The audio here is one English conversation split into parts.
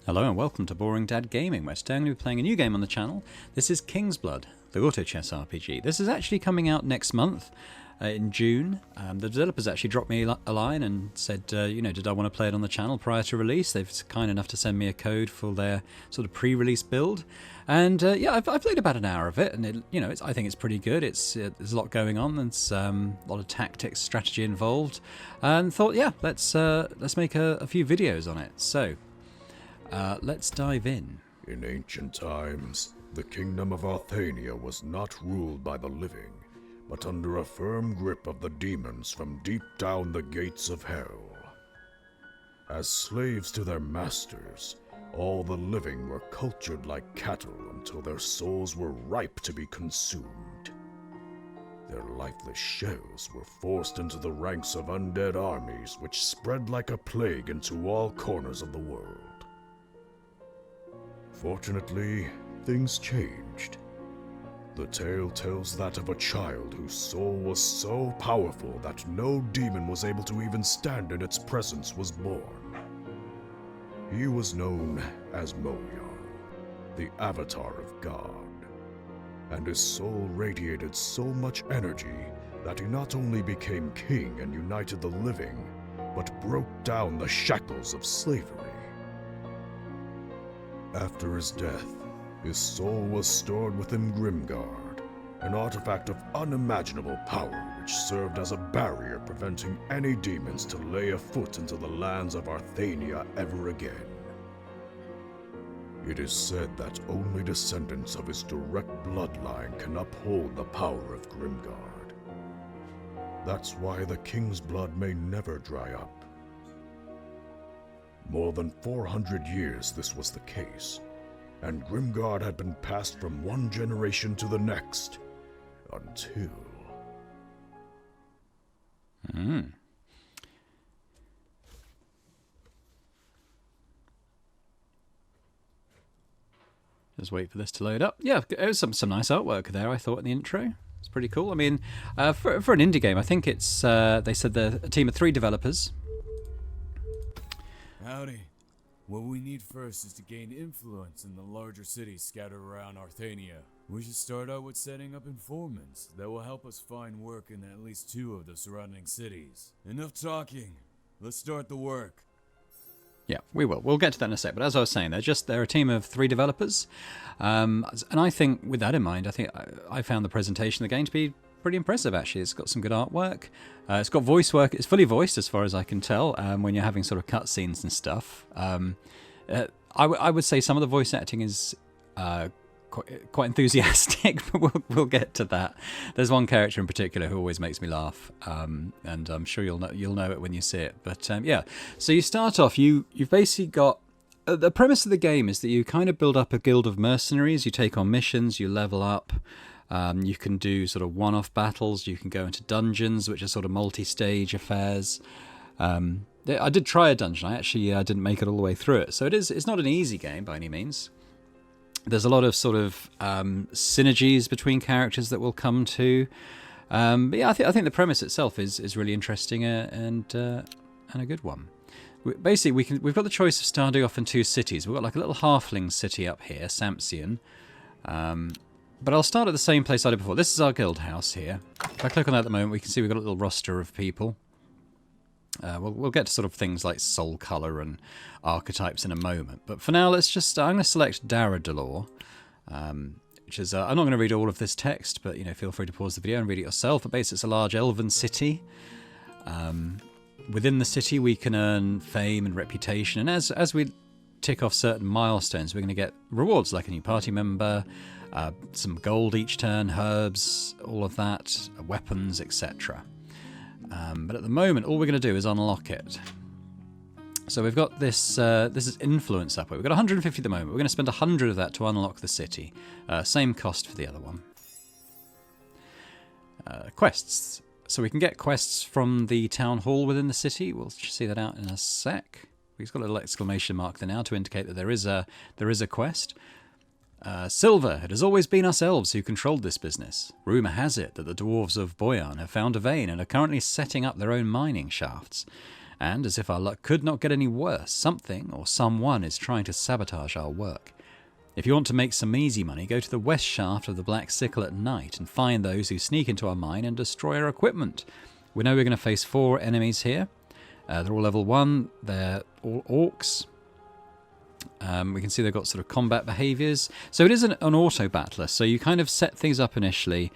Hello and welcome to Boring Dad Gaming, where today I'm going to be playing a new game on the channel. This is Kingsblood, the auto chess RPG. This is actually coming out next month, in June. The developers actually dropped me a line and said, did I want to play it on the channel prior to release? They've kind enough to send me a code for their sort of pre-release build. And I've played about an hour of it, and I think it's pretty good. There's a lot going on. There's a lot of tactics, strategy involved, and thought, let's make a few videos on it. So. Let's dive in. In ancient times, the kingdom of Arthania was not ruled by the living, but under a firm grip of the demons from deep down the gates of hell. As slaves to their masters, all the living were cultured like cattle until their souls were ripe to be consumed. Their lifeless shells were forced into the ranks of undead armies which spread like a plague into all corners of the world. Fortunately, things changed. The tale tells that of a child whose soul was so powerful that no demon was able to even stand in its presence was born. He was known as Moyal, the avatar of God, and his soul radiated so much energy that he not only became king and united the living, but broke down the shackles of slavery. After his death, his soul was stored within Grimgard, an artifact of unimaginable power which served as a barrier preventing any demons to lay a foot into the lands of Arthania ever again. It is said that only descendants of his direct bloodline can uphold the power of Grimgard. That's why the king's blood may never dry up. More than 400 years this was the case, and Grimgard had been passed from one generation to the next, until... Just wait for this to load up. Yeah, it was some nice artwork there, I thought, in the intro. It's pretty cool. I mean, for an indie game, I think it's, they said they're a team of 3 developers. Howdy. What we need first is to gain influence in the larger cities scattered around Arthania. We should start out with setting up informants that will help us find work in at least 2 of the surrounding cities. Enough talking. Let's start the work. Yeah, we will. We'll get to that in a sec. But as I was saying, they're a team of 3 developers. And I think with that in mind, I found the presentation of the game to be pretty impressive, actually. It's got some good artwork. It's got voice work. It's fully voiced, as far as I can tell, when you're having sort of cutscenes and stuff. I would say some of the voice acting is quite enthusiastic, but we'll get to that. There's one character in particular who always makes me laugh, and I'm sure you'll know it when you see it. But so you start off. You've basically got the premise of the game is that you kind of build up a guild of mercenaries. You take on missions. You level up. You can do sort of one-off battles. You can go into dungeons, which are sort of multi-stage affairs. I did try a dungeon. I didn't make it all the way through it. So it's not an easy game by any means. There's a lot of sort of synergies between characters that we'll come to. But yeah, I think the premise itself is really interesting and a good one. Basically, we've got the choice of starting off in 2 cities. We've got like a little halfling city up here, Samsian. But I'll start at the same place I did before. This is our guild house here. If I click on that at the moment, we can see we've got a little roster of people. We'll get to sort of things like soul colour and archetypes in a moment. But for now, I'm going to select Daradalor, which is, I'm not going to read all of this text, but feel free to pause the video and read it yourself. But basically, it's a large elven city. Within the city, we can earn fame and reputation. And as we tick off certain milestones, we're going to get rewards like a new party member, some gold each turn, herbs, all of that, weapons, etc. But at the moment, all we're going to do is unlock it. So we've got this is influence upward. We've got 150 at the moment. We're going to spend 100 of that to unlock the city. Same cost for the other one. Quests. So we can get quests from the town hall within the city. We'll see that out in a sec. We've got a little exclamation mark there now to indicate that there is a quest. Silver, it has always been us elves who controlled this business. Rumour has it that the dwarves of Boyan have found a vein and are currently setting up their own mining shafts. And, as if our luck could not get any worse, something or someone is trying to sabotage our work. If you want to make some easy money, go to the west shaft of the Black Sickle at night and find those who sneak into our mine and destroy our equipment. We know we're going to face 4 enemies here. They're all level 1. They're all orcs. We can see they've got sort of combat behaviours. So it isn't an auto-battler, so you kind of set things up initially,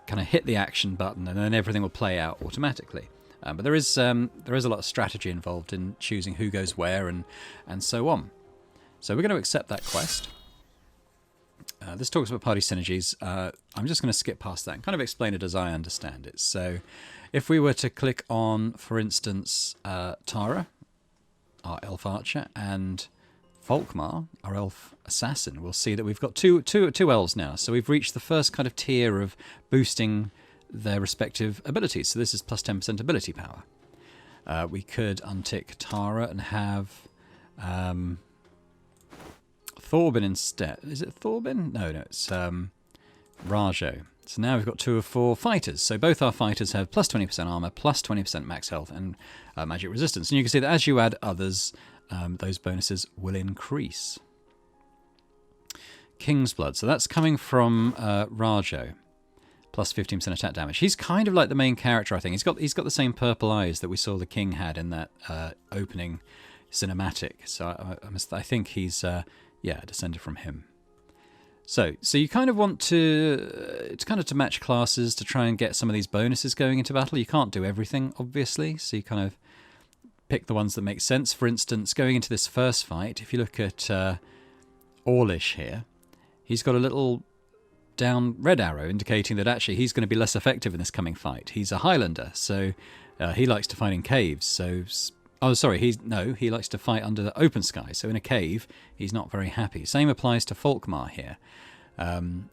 kind of hit the action button, and then everything will play out automatically. But there is a lot of strategy involved in choosing who goes where and so on. So we're going to accept that quest. This talks about party synergies. I'm just going to skip past that and kind of explain it as I understand it. So if we were to click on, for instance, Tara, our elf archer, and Volkmar, our elf assassin, we'll see that we've got two elves now. So we've reached the first kind of tier of boosting their respective abilities. So this is plus 10% ability power. We could untick Tara and have Thorbin instead. Is it Thorbin? No, it's Rajo. So now we've got 2 of 4 fighters. So both our fighters have plus 20% armor, plus 20% max health, and magic resistance. And you can see that as you add others, those bonuses will increase. Kingsblood. So that's coming from Rajo. Plus 15% attack damage. He's kind of like the main character, I think. He's got the same purple eyes that we saw the king had in that opening cinematic. So I think he's a descendant from him. So you kind of want to match classes to try and get some of these bonuses going into battle. You can't do everything, obviously. So you kind of pick the ones that make sense. For instance, going into this first fight, if you look at Orlish here, he's got a little down red arrow indicating that actually he's going to be less effective in this coming fight. He's a Highlander, so he likes to fight in caves. So, he likes to fight under the open sky. So in a cave, he's not very happy. Same applies to Volkmar here.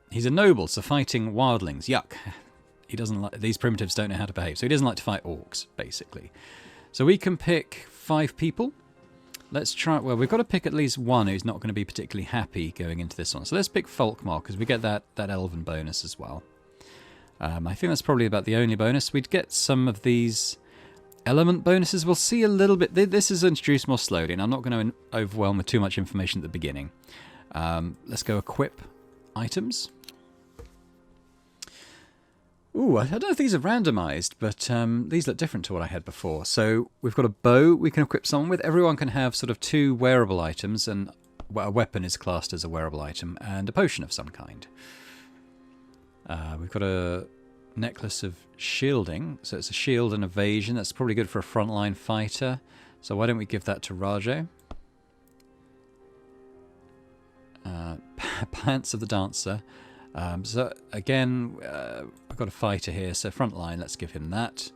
He's a noble, so fighting wildlings, yuck. He doesn't like these primitives. Don't know how to behave, so he doesn't like to fight orcs, basically. So we can pick 5 people. Let's try... Well, we've got to pick at least one who's not going to be particularly happy going into this one. So let's pick Volkmar, because we get that elven bonus as well. I think that's probably about the only bonus. We'd get some of these element bonuses. We'll see a little bit. This is introduced more slowly, and I'm not going to overwhelm with too much information at the beginning. Let's go equip items. Ooh, I don't know if these are randomized, but these look different to what I had before. So we've got a bow we can equip someone with. Everyone can have sort of 2 wearable items, and a weapon is classed as a wearable item, and a potion of some kind. We've got a necklace of shielding, so it's a shield and evasion. That's probably good for a frontline fighter. So why don't we give that to Rajo? Pants of the dancer. So again, I've got a fighter here, so frontline, let's give him that.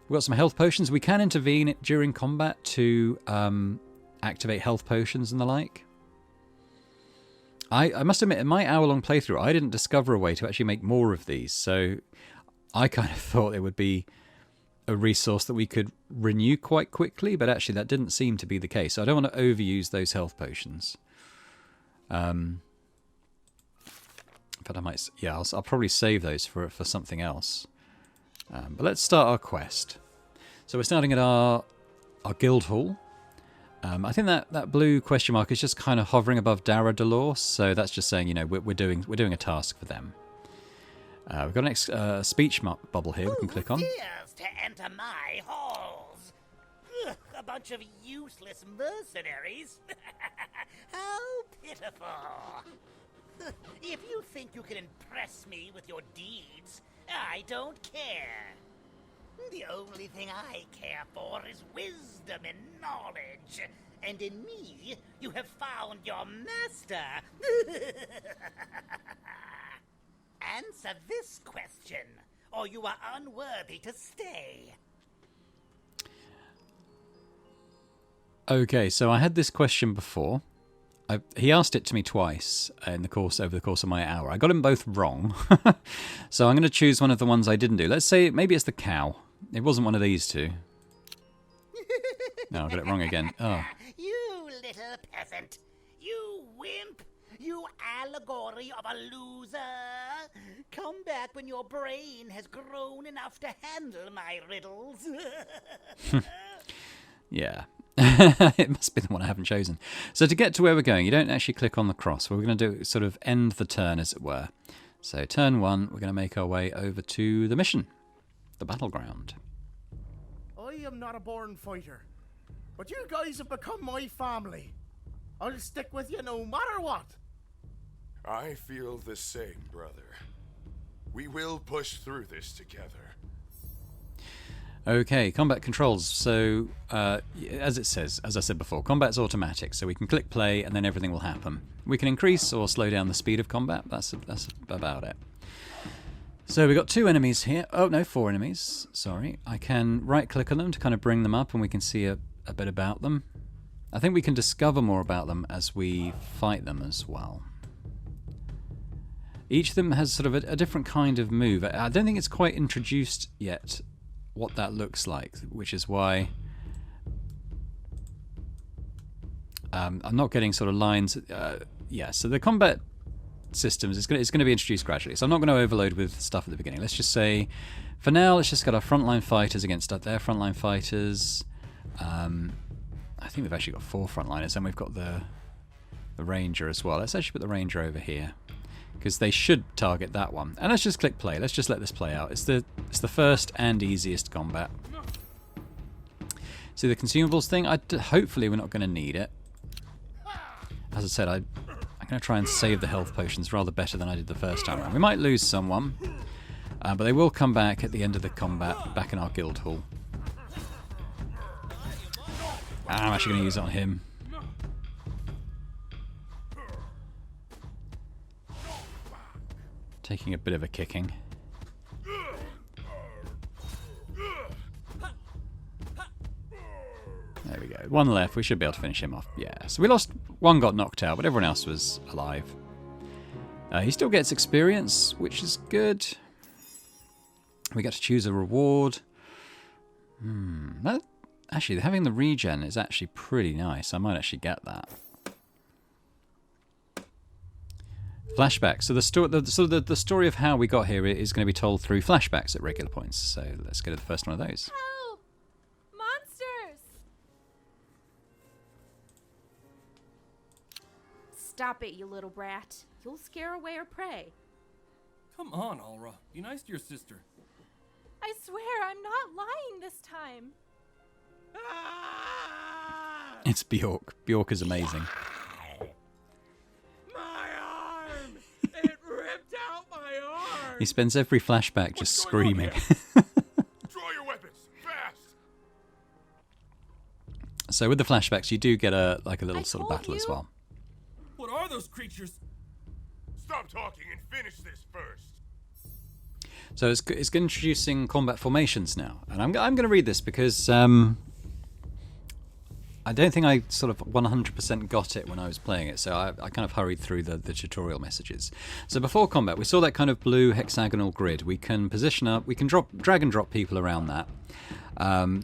We've got some health potions. We can intervene during combat to activate health potions and the like. I must admit, in my hour-long playthrough, I didn't discover a way to actually make more of these, so I kind of thought it would be a resource that we could renew quite quickly, but actually that didn't seem to be the case. So I don't want to overuse those health potions. But I might, I'll probably save those for something else. But let's start our quest. So we're starting at our guild hall. I think that blue question mark is just kind of hovering above Dara Dolor, so that's just saying, we're doing a task for them. We've got an speech bubble here we can click on. Who dares to enter my halls? Ugh, a bunch of useless mercenaries. How pitiful. If you think you can impress me with your deeds, I don't care. The only thing I care for is wisdom and knowledge. And in me, you have found your master. Answer this question, or you are unworthy to stay. Okay, so I had this question before. He asked it to me twice over the course of my hour. I got them both wrong. So I'm going to choose one of the ones I didn't do. Let's say maybe it's the cow. It wasn't one of these two. No, I got it wrong again. Oh. You little peasant. You wimp. You allegory of a loser. Come back when your brain has grown enough to handle my riddles. Yeah. It must be the one I haven't chosen. So to get to where we're going, you don't actually click on the cross. What we're going to do is sort of end the turn, as it were. So turn 1, we're going to make our way over to the mission, the battleground. I am not a born fighter, but you guys have become my family. I'll stick with you no matter what. I feel the same, brother. We will push through this together. Okay, combat controls. So, as it says, as I said before, combat's automatic, so we can click play and then everything will happen. We can increase or slow down the speed of combat. That's about it. So we've got 2 enemies here. Oh, no, 4 enemies. Sorry. I can right-click on them to kind of bring them up and we can see a bit about them. I think we can discover more about them as we fight them as well. Each of them has sort of a different kind of move. I don't think it's quite introduced yet what that looks like, which is why I'm not getting sort of lines. Yeah, so the combat systems is going to be introduced gradually, so I'm not going to overload with stuff at the beginning. Let's just say, for now, let's just get our frontline fighters against their frontline fighters. I think we've actually got 4 frontliners, and we've got the ranger as well. Let's actually put the ranger over here, because they should target that one. And let's just click play. Let's just let this play out. It's the first and easiest combat. See the consumables thing? Hopefully we're not going to need it. As I said, I'm going to try and save the health potions rather better than I did the first time around. We might lose someone, but they will come back at the end of the combat, back in our guild hall. I'm actually going to use it on him. Taking a bit of a kicking. There we go. 1 left. We should be able to finish him off. Yeah. So we lost. 1 got knocked out, but everyone else was alive. He still gets experience, which is good. We get to choose a reward. Actually, having the regen is actually pretty nice. I might actually get that. Flashbacks. So the story of how we got here is going to be told through flashbacks at regular points. So let's go to the first one of those. Help! Monsters! Stop it, you little brat. You'll scare away our prey. Come on, Alra. Be nice to your sister. I swear I'm not lying this time. It's Bjork. Bjork is amazing. He spends every flashback just screaming. Draw your weapons, fast! So with the flashbacks, you do get a little sort of battle as well. What are those creatures? Stop talking and finish this first. So it's introducing combat formations now, and I'm going to read this because I don't think I sort of 100% got it when I was playing it, so I kind of hurried through the tutorial messages. So before combat, we saw that kind of blue hexagonal grid. We can position up, we can drag and drop people around that.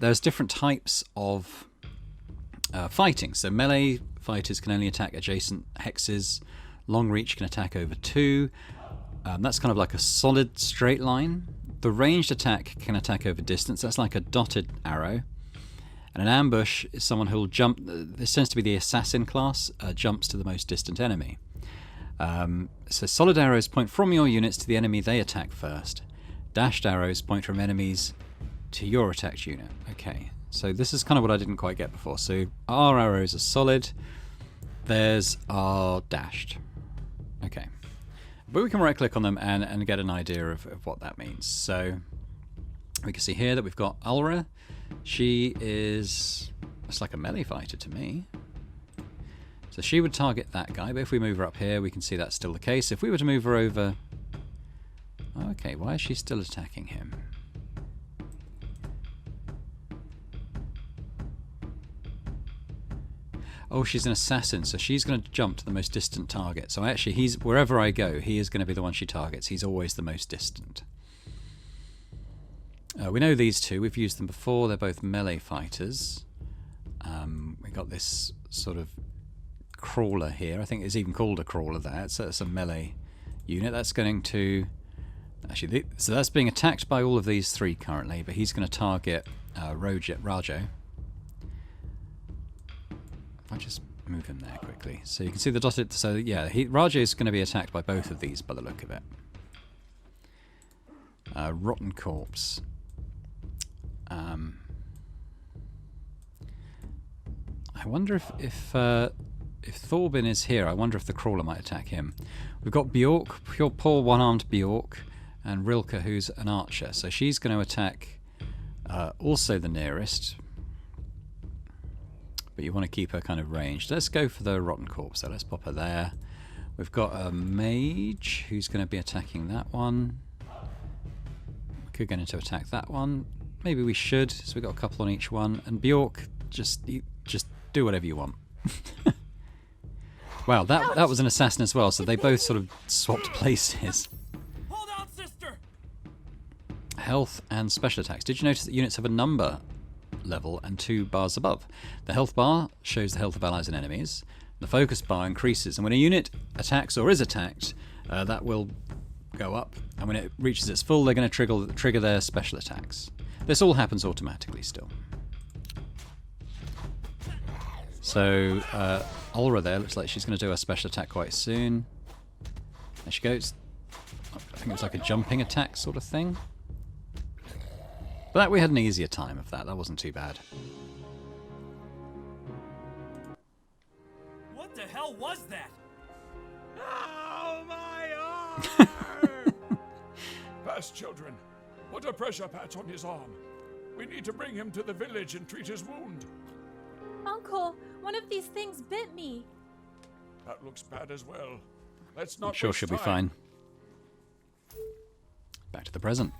There's different types of fighting. So melee fighters can only attack adjacent hexes. Long reach can attack over 2. That's kind of like a solid straight line. The ranged attack can attack over distance. That's like a dotted arrow. And an ambush is someone who will jump. This tends to be the assassin class, jumps to the most distant enemy. So solid arrows point from your units to the enemy they attack first. Dashed arrows point from enemies to your attacked unit. Okay, so this is kind of what I didn't quite get before. So our arrows are solid, theirs are dashed. Okay, but we can right click on them and get an idea of what that means. So we can see here that we've got Alra. She is, it's like a melee fighter to me. So she would target that guy, but if we move her up here, we can see that's still the case. If we were to move her over... Okay, why is she still attacking him? Oh, she's an assassin, so she's going to jump to the most distant target. So actually, wherever I go, he is going to be the one she targets. He's always the most distant. We know these two. We've used them before. They're both melee fighters. We got this sort of crawler here. I think it's even called a crawler there. So it's a melee unit. That's going to... Actually, so that's being attacked by all of these 3 currently, but he's going to target Rajo. I just move him there quickly. So you can see the dotted... So yeah, Raja is going to be attacked by both of these by the look of it. Rotten Corpse. I wonder if Thorbin is here, I wonder if the Crawler might attack him. We've got Bjork, poor one-armed Bjork, and Rilke, who's an archer. So she's going to attack also the nearest. But you want to keep her kind of ranged. Let's go for the Rotten Corpse, so let's pop her there. We've got a Mage, who's going to be attacking that one. We could get into attack that one. Maybe we should, so we've got a couple on each one. And Bjork, just do whatever you want. Wow, that was an assassin as well, so they both sort of swapped places. Hold on, sister. Health and special attacks. Did you notice that units have a number level and 2 bars above? The health bar shows the health of allies and enemies. The focus bar increases, and when a unit attacks or is attacked, that will go up. And when it reaches its full, they're going to trigger their special attacks. This all happens automatically still. So Ulra there looks like she's going to do a special attack quite soon. There she goes. I think it's like a jumping attack sort of thing. But we had an easier time of that. That wasn't too bad. What the hell was that? Oh, my arm! Fast, children. Put a pressure patch on his arm. We need to bring him to the village and treat his wound. Uncle, one of these things bit me. That looks bad as well. Let's not I'm sure waste she'll be time. fine. Back to the present.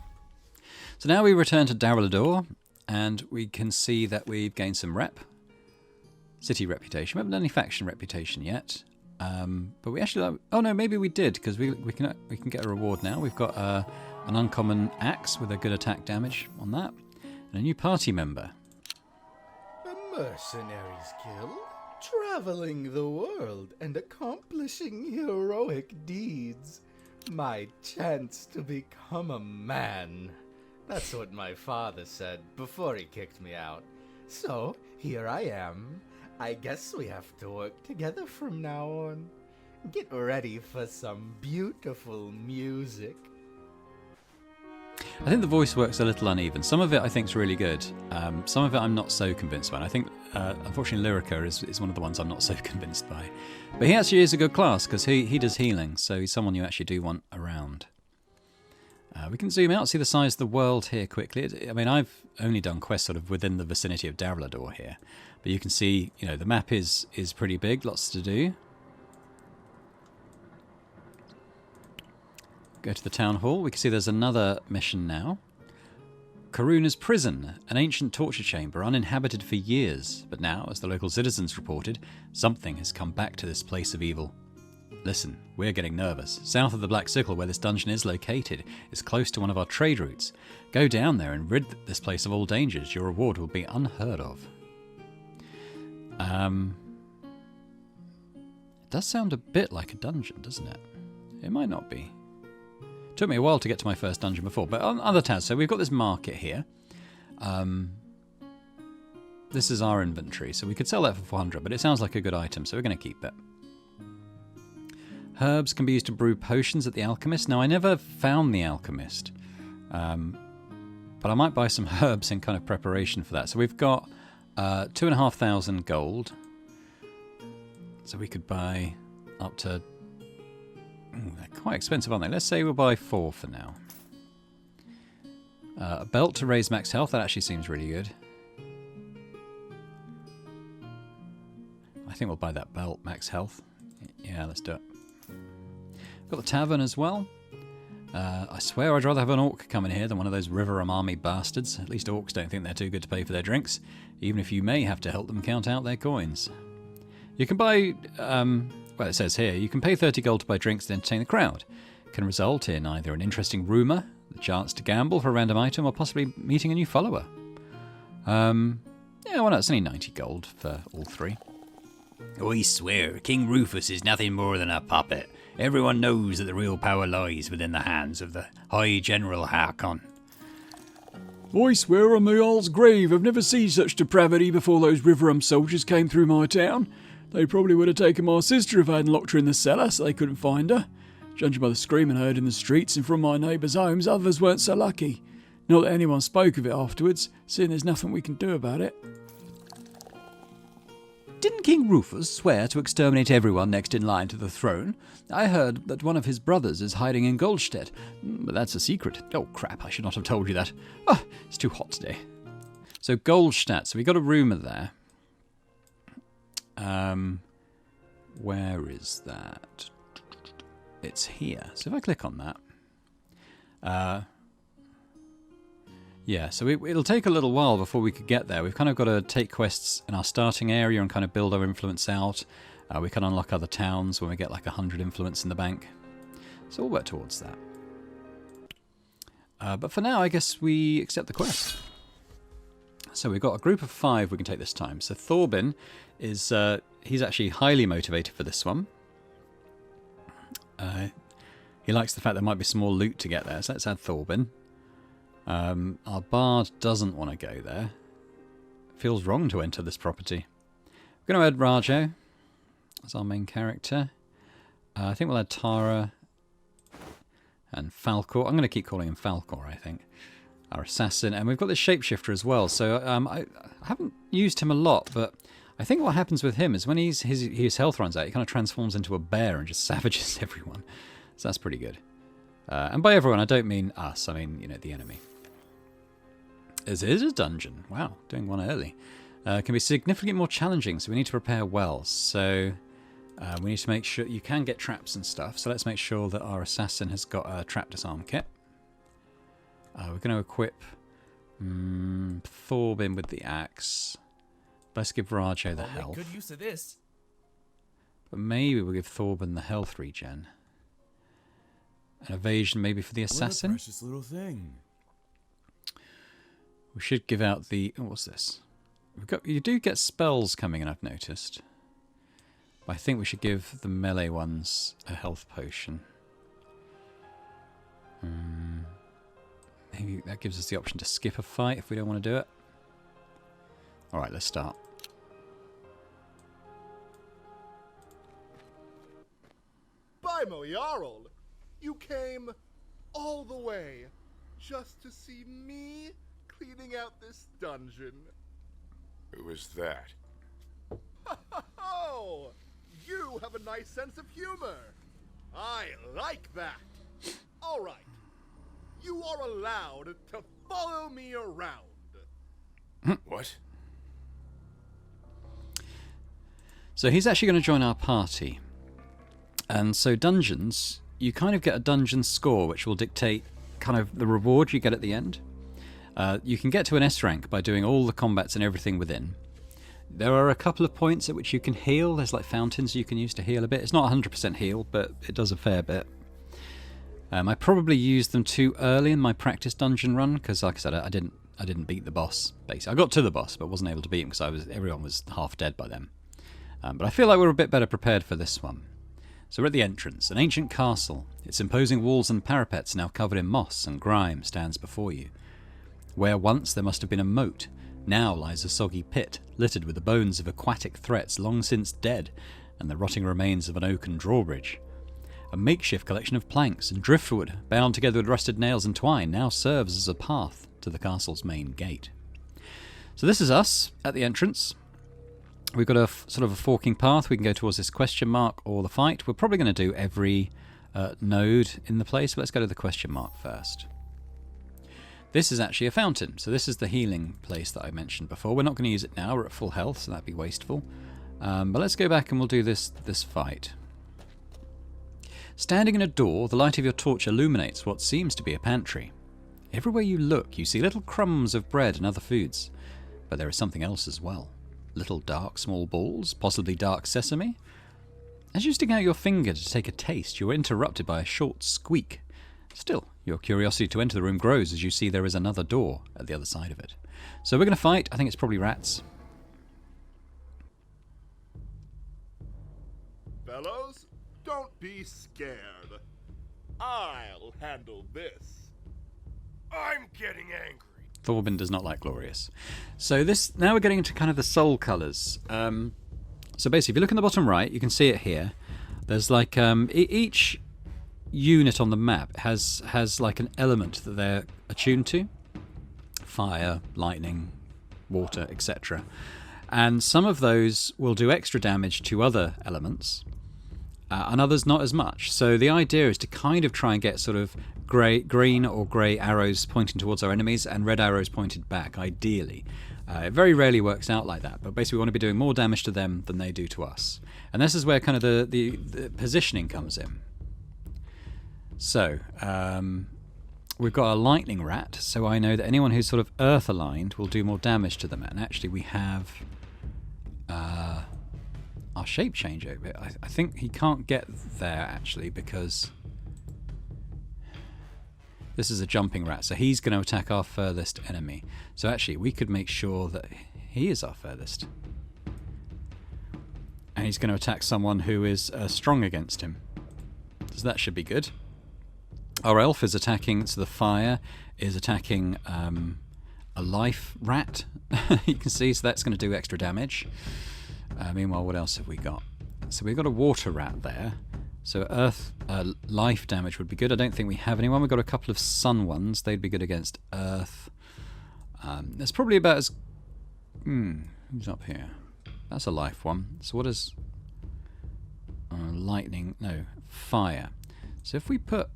So now we return to Daralador, and we can see that we've gained some city reputation. We haven't done any faction reputation yet, but we actually... Oh no, maybe we did, because we can get a reward now. We've got an uncommon axe with a good attack damage on that, and a new party member. A mercenaries guild, traveling the world and accomplishing heroic deeds. My chance to become a man. That's what my father said before he kicked me out. So, here I am. I guess we have to work together from now on. Get ready for some beautiful music. I think the voice work's a little uneven. Some of it I think is really good. Some of it I'm not so convinced by. And I think, unfortunately, Lyrica is one of the ones I'm not so convinced by. But he actually is a good class because he does healing, so he's someone you actually do want around. We can zoom out, see the size of the world here quickly. I mean, I've only done quests sort of within the vicinity of Daralador here. But you can see, you know, the map is pretty big, lots to do. Go to the town hall. We can see there's another mission now. Karuna's prison, an ancient torture chamber uninhabited for years. But now, as the local citizens reported, something has come back to this place of evil. Listen, we're getting nervous. South of the Black Sickle, where this dungeon is located, is close to one of our trade routes. Go down there and rid this place of all dangers. Your reward will be unheard of. It does sound a bit like a dungeon, doesn't it? It might not be. Took me a while to get to my first dungeon before, but on other tabs, so we've got this market here. This is our inventory, so we could sell that for 400, but it sounds like a good item, so we're going to keep it. Herbs can be used to brew potions at the Alchemist. Now, I never found the Alchemist, but I might buy some herbs in kind of preparation for that. So we've got 2,500 gold, so we could buy up to... they're quite expensive, aren't they? Let's say we'll buy 4 for now. A belt to raise max health. That actually seems really good. I think we'll buy that belt, max health. Yeah, let's do it. Got the tavern as well. I swear I'd rather have an orc come in here than one of those River Army bastards. At least orcs don't think they're too good to pay for their drinks, even if you may have to help them count out their coins. You can buy... well, it says here, you can pay 30 gold to buy drinks to entertain the crowd. It can result in either an interesting rumour, the chance to gamble for a random item, or possibly meeting a new follower. Yeah, well, no, it's only 90 gold for all 3. I swear, King Rufus is nothing more than a puppet. Everyone knows that the real power lies within the hands of the High General Harkon. I swear on the Jarl's grave, I've never seen such depravity before those Riverham soldiers came through my town. They probably would have taken my sister if I hadn't locked her in the cellar so they couldn't find her. Judging by the screaming heard in the streets and from my neighbours' homes, others weren't so lucky. Not that anyone spoke of it afterwards, seeing there's nothing we can do about it. Didn't King Rufus swear to exterminate everyone next in line to the throne? I heard that one of his brothers is hiding in Goldstedt, but that's a secret. Oh crap, I should not have told you that. Oh, it's too hot today. So Goldstedt, so we got a rumour there. Where is that? It's here. So if I click on that. Yeah, so it'll take a little while before we could get there. We've kind of got to take quests in our starting area and kind of build our influence out. We can unlock other towns when we get like 100 influence in the bank. So we'll work towards that. But for now, I guess we accept the quest. So we've got a group of 5 we can take this time. So Thorbin is he's actually highly motivated for this one. He likes the fact there might be some more loot to get there. So let's add Thorbin. Our bard doesn't want to go there. Feels wrong to enter this property. We're going to add Rajo as our main character. I think we'll add Tara and Falcor. I'm going to keep calling him Falcor, I think. Our assassin. And we've got this shapeshifter as well. So I haven't used him a lot, but I think what happens with him is when his health runs out, he kind of transforms into a bear and just savages everyone. So that's pretty good. And by everyone, I don't mean us. I mean, you know, the enemy. This is a dungeon. Wow, doing one early. Can be significantly more challenging, so we need to prepare well. So we need to make sure you can get traps and stuff. So let's make sure that our assassin has got a trap disarm kit. We're going to equip Thorbin with the axe. Let's give Rajo the health. Make good use of this. But maybe we'll give Thorbin the health regen. An evasion maybe for the assassin. What a precious little thing. We should give out the... Oh, what's this? You do get spells coming in, I've noticed. But I think we should give the melee ones a health potion. Maybe that gives us the option to skip a fight if we don't want to do it. Alright, let's start. By my Jarl, you came all the way just to see me cleaning out this dungeon. Who is that? Oh, you have a nice sense of humor. I like that. All right. You are allowed to follow me around. What? So he's actually going to join our party. And so dungeons, you kind of get a dungeon score which will dictate kind of the reward you get at the end. You can get to an S rank by doing all the combats and everything within. There are a couple of points at which you can heal. There's like fountains you can use to heal a bit. It's not 100% heal, but it does a fair bit. I probably used them too early in my practice dungeon run because, like I said, I didn't beat the boss. Basically, I got to the boss, but wasn't able to beat him because everyone was half dead by then. But I feel like we're a bit better prepared for this one. So we're at the entrance, an ancient castle. Its imposing walls and parapets, now covered in moss and grime, stands before you. Where once there must have been a moat, now lies a soggy pit, littered with the bones of aquatic threats long since dead, and the rotting remains of an oaken drawbridge. A makeshift collection of planks and driftwood, bound together with rusted nails and twine, now serves as a path to the castle's main gate. So this is us at the entrance. We've got a sort of a forking path. We can go towards this question mark or the fight. We're probably going to do every node in the place, but let's go to the question mark first. This is actually a fountain, so this is the healing place that I mentioned before. We're not going to use it now, we're at full health, so that'd be wasteful. But let's go back and we'll do this fight. Standing in a door, the light of your torch illuminates what seems to be a pantry. Everywhere you look, you see little crumbs of bread and other foods, but there is something else as well. Little dark small balls, possibly dark sesame. As you stick out your finger to take a taste, you are interrupted by a short squeak. Still, your curiosity to enter the room grows as you see there is another door at the other side of it. So we're going to fight. I think it's probably rats. Fellows, don't be scared. I'll handle this. I'm getting angry. Thorbin does not like glorious. So now we're getting into kind of the soul colours. So basically, if you look in the bottom right, you can see it here. There's like each unit on the map has like an element that they're attuned to: fire, lightning, water, etc. And some of those will do extra damage to other elements, and others not as much. So the idea is to kind of try and get sort of green or grey arrows pointing towards our enemies and red arrows pointed back, ideally. It very rarely works out like that, but basically we want to be doing more damage to them than they do to us. And this is where kind of the positioning comes in. So, we've got a lightning rat, so I know that anyone who's sort of earth aligned will do more damage to them. And actually we have our shape change over it. I think he can't get there actually because this is a jumping rat, so he's going to attack our furthest enemy. So actually we could make sure that he is our furthest. And he's going to attack someone who is strong against him. So that should be good. Our elf is attacking, so the fire is attacking a life rat. You can see, so that's going to do extra damage. Meanwhile, what else have we got? So we've got a water rat there. So earth life damage would be good. I don't think we have anyone. We've got a couple of sun ones. They'd be good against earth. That's probably about as... who's up here? That's a life one. So what is... lightning... No, fire. So if we put...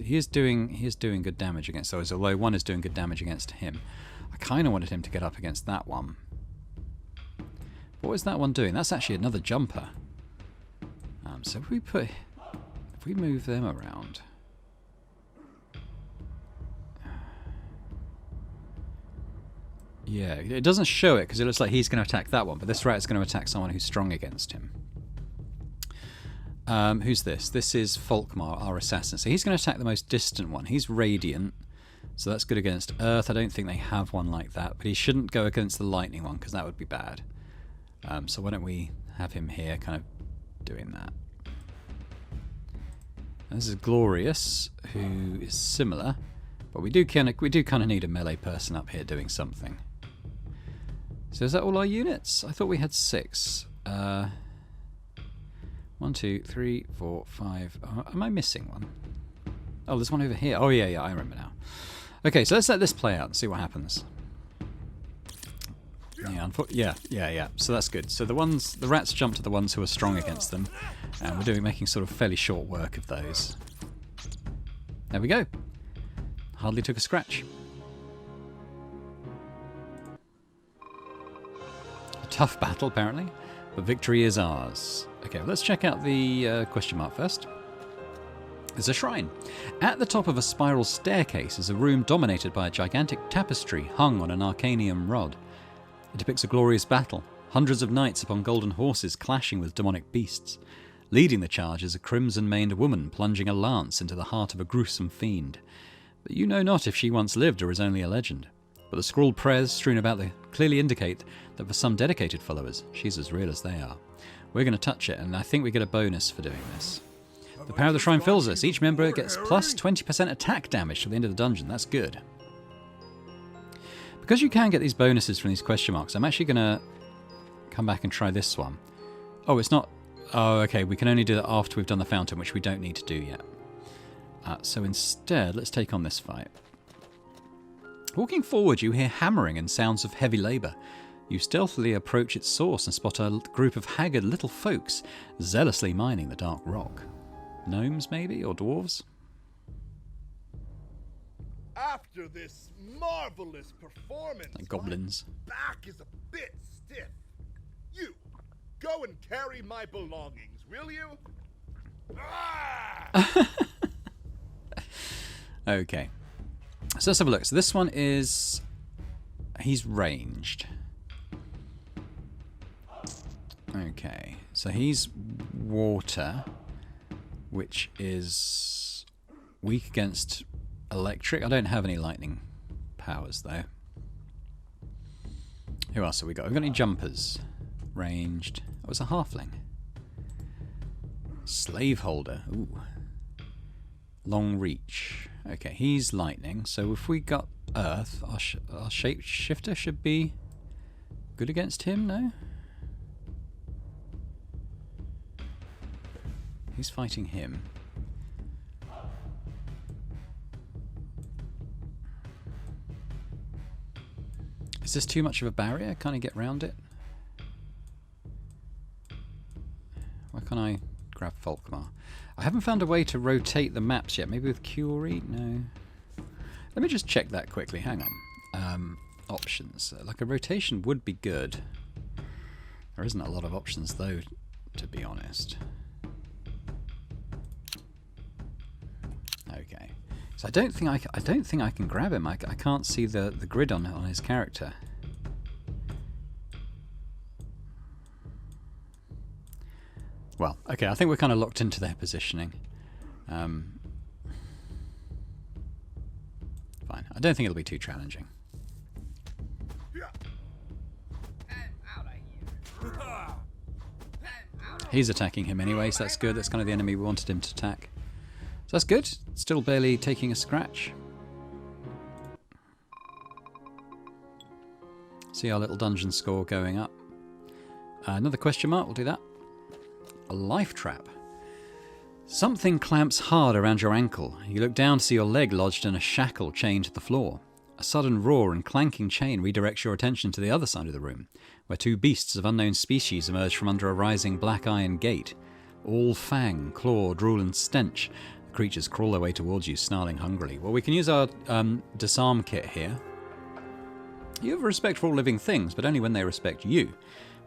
he is doing good damage against those, although one is doing good damage against him. I kind of wanted him to get up against that one. What is that one doing? That's actually another jumper. So if we move them around... Yeah, it doesn't show it because it looks like he's going to attack that one, but this rat is going to attack someone who's strong against him. Who's this? This is Folkmar, our assassin. So he's going to attack the most distant one. He's radiant, so that's good against earth. I don't think they have one like that, but he shouldn't go against the lightning one because that would be bad. So why don't we have him here kind of doing that. And this is Glorious, who is similar, but we do kind of need a melee person up here doing something. So is that all our units? I thought we had 6. 1, 2, 3, 4, 5. Am I missing one? Oh, there's one over here. Oh yeah, I remember now. Okay, so let's let this play out and see what happens. Yeah. So that's good. So the rats jump to the ones who are strong against them, and we're making sort of fairly short work of those. There we go. Hardly took a scratch. A tough battle, apparently, but victory is ours. Okay, well, let's check out the question mark first. There's a shrine. At the top of a spiral staircase is a room dominated by a gigantic tapestry hung on an arcanium rod. It depicts a glorious battle, hundreds of knights upon golden horses clashing with demonic beasts. Leading the charge is a crimson-maned woman plunging a lance into the heart of a gruesome fiend. But you know not if she once lived or is only a legend. But the scrawled prayers strewn about clearly indicate that for some dedicated followers, she's as real as they are. We're going to touch it, and I think we get a bonus for doing this. The power of the shrine fills us. Each member gets plus 20% attack damage to the end of the dungeon. That's good. Because you can get these bonuses from these question marks, I'm actually going to come back and try this one. Oh, it's not... Oh, okay, we can only do that after we've done the fountain, which we don't need to do yet. So instead, let's take on this fight. Walking forward, you hear hammering and sounds of heavy labour. You stealthily approach its source and spot a group of haggard little folks zealously mining the dark rock. Gnomes, maybe? Or dwarves? After this marvelous performance, Like goblins. my back is a bit stiff. You, go and carry my belongings, will you? Ah! Okay. So let's have a look. So this one is... He's ranged. Okay. So he's water, which is weak against electric. I don't have any lightning powers, though. Who else have we got? We've got any jumpers? Ranged. Oh, it's a halfling. Slaveholder. Ooh. Long reach. Okay, he's lightning. So if we got earth, our shapeshifter should be good against him? No? Who's fighting him? Is this too much of a barrier? Can't I get round it? Why can't I grab Volkmar? I haven't found a way to rotate the maps yet. Maybe with Curie? No. Let me just check that quickly. Hang on. Options. Like a rotation would be good. There isn't a lot of options though, to be honest. Okay. So I don't think I can grab him. I can't see the grid on his character. Well, okay, I think we're kind of locked into their positioning. Fine. I don't think it'll be too challenging. He's attacking him anyway, so that's good. That's kind of the enemy we wanted him to attack. So that's good. Still barely taking a scratch. See our little dungeon score going up. Another question mark, we'll do that. A life trap. Something clamps hard around your ankle. You look down to see your leg lodged in a shackle chained to the floor. A sudden roar and clanking chain redirects your attention to the other side of the room, where two beasts of unknown species emerge from under a rising black iron gate. All fang, claw, drool and stench. The creatures crawl their way towards you, snarling hungrily. Well, we can use our disarm kit here. You have a respect for all living things, but only when they respect you.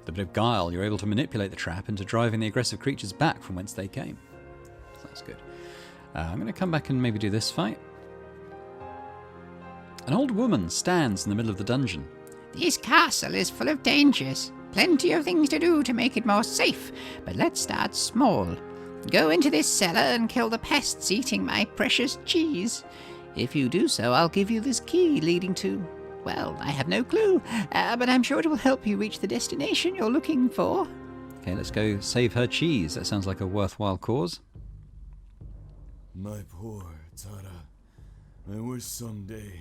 With a bit of guile, you're able to manipulate the trap into driving the aggressive creatures back from whence they came. So that's good. I'm going to come back and maybe do this fight. An old woman stands in the middle of the dungeon. This castle is full of dangers. Plenty of things to do to make it more safe, but let's start small. Go into this cellar and kill the pests eating my precious cheese. If you do so, I'll give you this key leading to... well, I have no clue, but I'm sure it will help you reach the destination you're looking for. Okay, let's go save her cheese. That sounds like a worthwhile cause. My poor Tara. I wish someday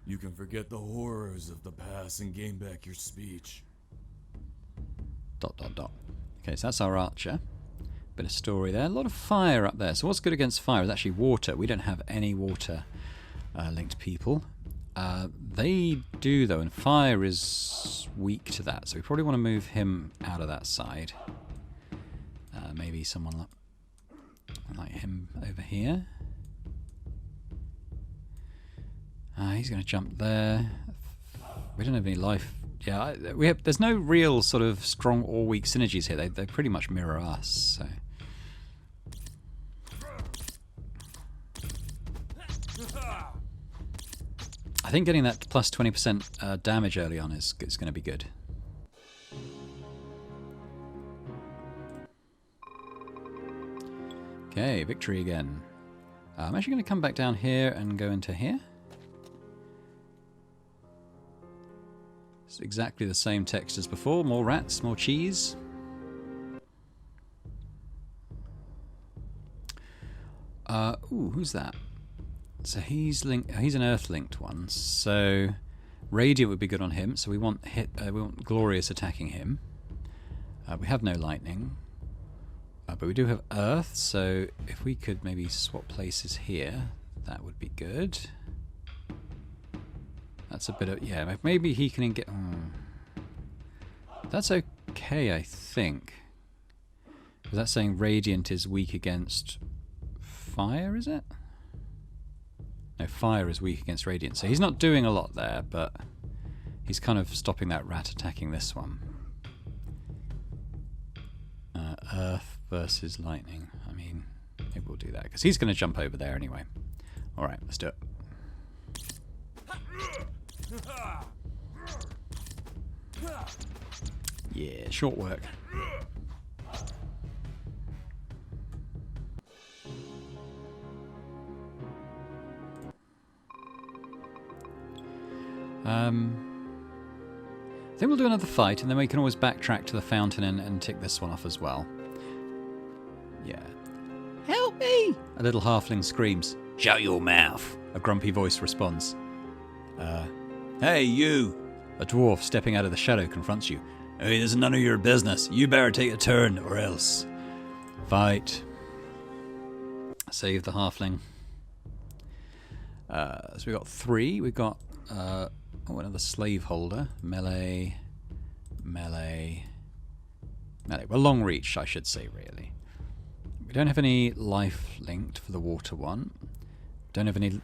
you can forget the horrors of the past and gain back your speech. ... Okay, so that's our archer. Bit of story there. A lot of fire up there. So what's good against fire is actually water. We don't have any water linked people. They do though, and fire is weak to that. So we probably want to move him out of that side. Maybe someone like him over here. He's going to jump there. We don't have any life. Yeah, there's no real sort of strong or weak synergies here. They pretty much mirror us. So. I think getting that plus 20% damage early on is going to be good. Okay, victory again. I'm actually going to come back down here and go into here. It's exactly the same text as before. More rats, more cheese. Ooh, who's that? So he's an Earth-linked one. So Radiant would be good on him. So we want we want Glorious attacking him. We have no lightning, but we do have Earth. So if we could maybe swap places here, that would be good. That's a bit of maybe he can get. That's okay, I think. Because that's saying Radiant is weak against fire, is it? No, fire is weak against Radiant. So he's not doing a lot there, but he's kind of stopping that rat attacking this one. Earth versus lightning. I mean, maybe we'll do that, because he's going to jump over there anyway. Alright, let's do it. Yeah, short work. I think we'll do another fight, and then we can always backtrack to the fountain and tick this one off as well. Yeah. Help me! A little halfling screams. Shut your mouth. A grumpy voice responds. Hey, you. A dwarf stepping out of the shadow confronts you. Hey, this is none of your business. You better take a turn or else. Fight. Save the halfling. So we got 3. We got another slave holder. Melee. Melee. Melee. Well, long reach, I should say, really. We don't have any life linked for the water one. Don't have any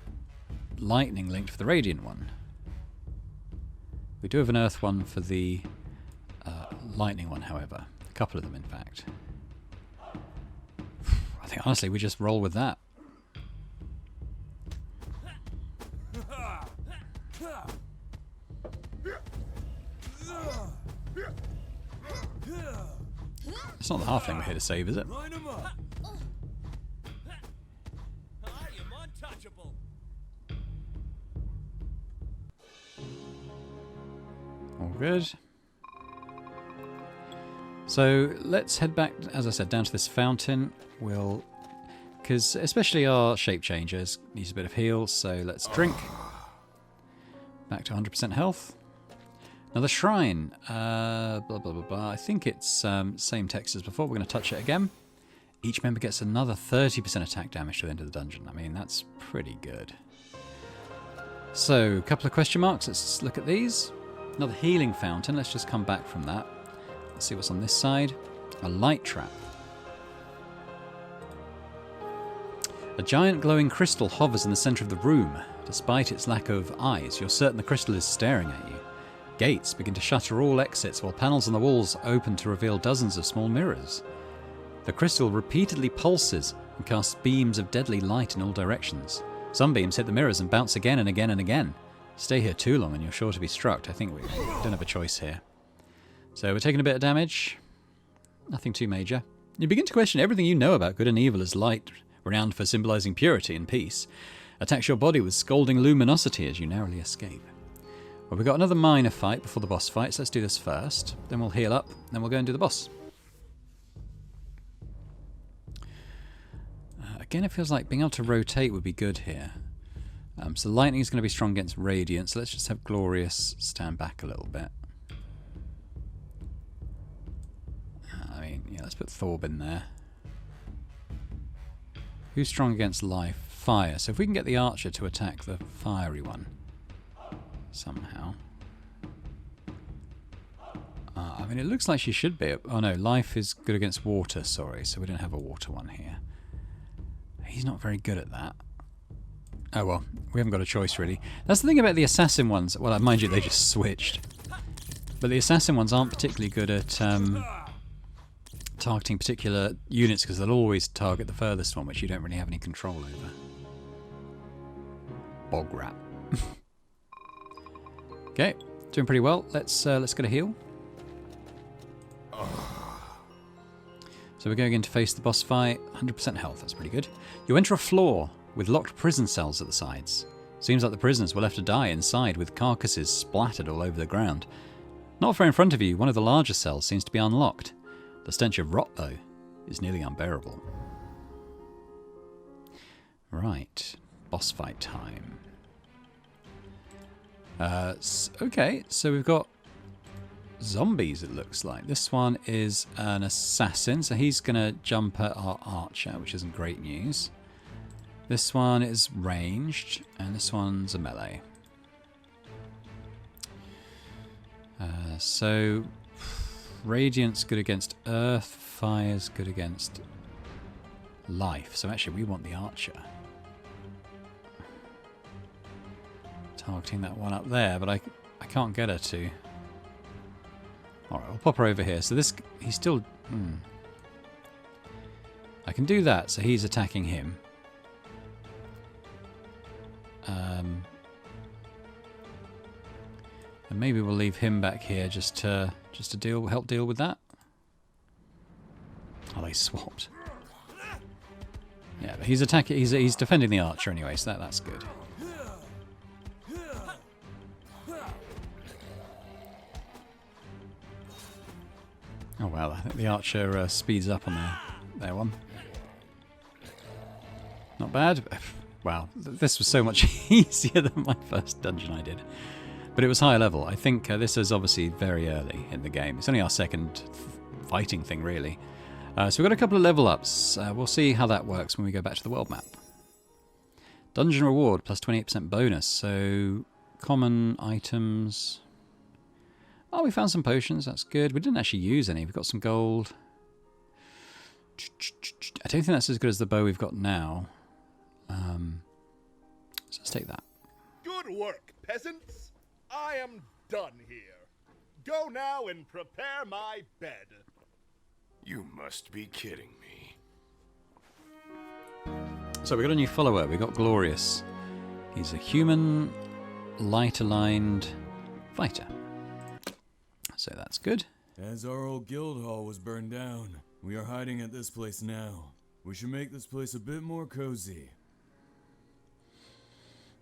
lightning linked for the radiant one. We do have an earth one for the lightning one, however. A couple of them, in fact. I think, honestly, we just roll with that. It's not the halfling we're here to save, is it? Line 'em up. I am untouchable. All good. So let's head back, as I said, down to this fountain. Because especially our shape changers needs a bit of heal, so let's drink. Back to 100% health. Another shrine. Blah, blah, blah, blah. I think it's same text as before. We're going to touch it again. Each member gets another 30% attack damage to the end of the dungeon. I mean, that's pretty good. So, a couple of question marks. Let's look at these. Another healing fountain. Let's just come back from that. Let's see what's on this side. A light trap. A giant glowing crystal hovers in the center of the room. Despite its lack of eyes, you're certain the crystal is staring at you. Gates begin to shutter all exits, while panels on the walls open to reveal dozens of small mirrors. The crystal repeatedly pulses and casts beams of deadly light in all directions. Some beams hit the mirrors and bounce again and again and again. Stay here too long and you're sure to be struck. I think we don't have a choice here. So we're taking a bit of damage. Nothing too major. You begin to question everything you know about good and evil as light, renowned for symbolizing purity and peace, attacks your body with scalding luminosity as you narrowly escape. Well, we've got another minor fight before the boss fight, so let's do this first. Then we'll heal up, then we'll go and do the boss. Again, it feels like being able to rotate would be good here. So lightning is going to be strong against radiant, so let's just have Glorious stand back a little bit. I mean, yeah, let's put Thorb in there. Who's strong against life? Fire. So if we can get the archer to attack the fiery one somehow. I mean, it looks like she should be. Oh no, life is good against water, sorry, so we don't have a water one here. He's not very good at that. Oh well, we haven't got a choice really. That's the thing about the assassin ones. Well, mind you, they just switched. But the assassin ones aren't particularly good at targeting particular units because they'll always target the furthest one, which you don't really have any control over. Bog rat. Okay, doing pretty well. Let's get a heal. So we're going in to face the boss fight. 100% health, that's pretty good. You enter a floor with locked prison cells at the sides. Seems like the prisoners were left to die inside with carcasses splattered all over the ground. Not far in front of you, one of the larger cells seems to be unlocked. The stench of rot, though, is nearly unbearable. Right, boss fight time. Okay, so we've got zombies, it looks like. This one is an assassin, so he's going to jump at our archer, which isn't great news. This one is ranged, and this one's a melee. So, Radiant's good against earth, fire's good against life. So actually we want the archer. Targeting that one up there, but I can't get her to. Alright, we'll pop her over here. So this, he's still... I can do that, so he's attacking him. And maybe we'll leave him back here just to help deal with that. Oh, they swapped. Yeah, but he's attacking. He's defending the archer anyway, so that's good. Oh well, I think the archer speeds up on their one. Not bad. Wow, this was so much easier than my first dungeon I did. But it was higher level. I think this is obviously very early in the game. It's only our second fighting thing, really. So we've got a couple of level ups. We'll see how that works when we go back to the world map. Dungeon reward plus 28% bonus. So common items. Oh, we found some potions. That's good. We didn't actually use any. We've got some gold. I don't think that's as good as the bow we've got now. So let's take that. Good work, peasants. I am done here. Go now and prepare my bed. You must be kidding me. So we got a new follower. We got Glorious. He's a human, light-aligned fighter. So that's good. As our old guild hall was burned down, we are hiding at this place now. We should make this place a bit more cozy.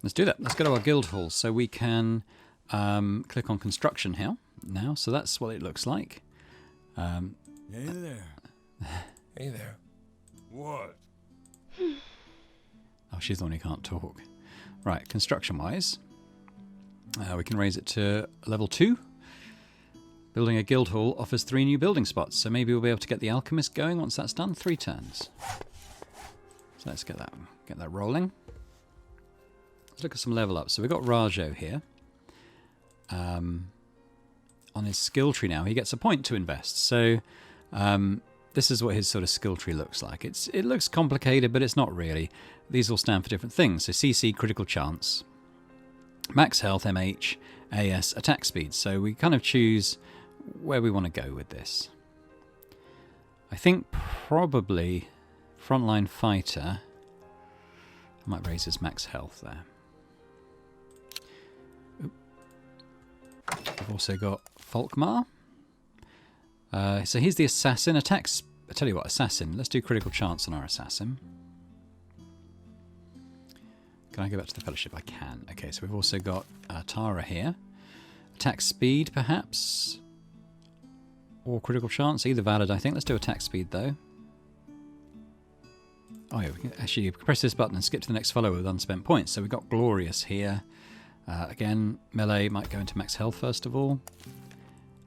Let's do that. Let's go to our guild hall. So we can click on construction here now. So that's what it looks like. Hey there. Hey there. What? Oh, she's the one who can't talk. Right, construction-wise, we can raise it to level 2. Building a guild hall offers 3 new building spots, so maybe we'll be able to get the alchemist going once that's done. 3 turns. So let's get that rolling. Let's look at some level ups. So we've got Rajo here. On his skill tree now, he gets a point to invest. So this is what his sort of skill tree looks like. It looks complicated, but it's not really. These all stand for different things. So CC, critical chance, max health, MH, AS, attack speed. So we kind of choose where we want to go with this. I think probably frontline fighter. I might raise his max health there. We've also got Folkmar. So he's the assassin. Attacks. I tell you what, assassin. Let's do critical chance on our assassin. Can I go back to the fellowship? I can. Okay, so we've also got Tara here. Attack speed, perhaps, or critical chance. Either valid, I think. Let's do attack speed though. Oh yeah, we can actually press this button and skip to the next follower with unspent points. So we've got Glorious here. Again, melee might go into max health first of all.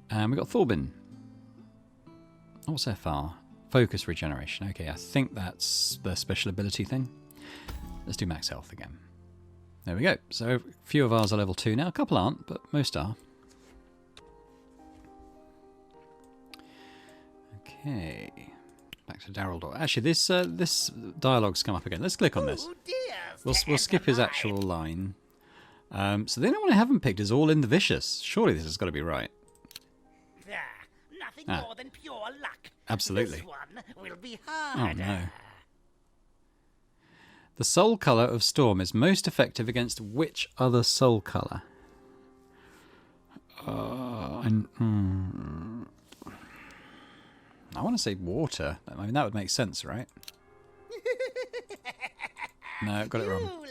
And we've got Thorbin. What's FR? Focus regeneration. Okay, I think that's the special ability thing. Let's do max health again. There we go. So a few of ours are level 2 now. A couple aren't, but most are. Okay. Back to Darrell. Actually, this dialogue's come up again. Let's click on this. We'll skip his actual line. So the only one I haven't picked is All in the Vicious. Surely this has got to be right. Nothing more than pure luck. Absolutely. This one will be harder. Oh no. The soul colour of Storm is most effective against which other soul colour? I want to say water. I mean, that would make sense, right? No, I got it wrong.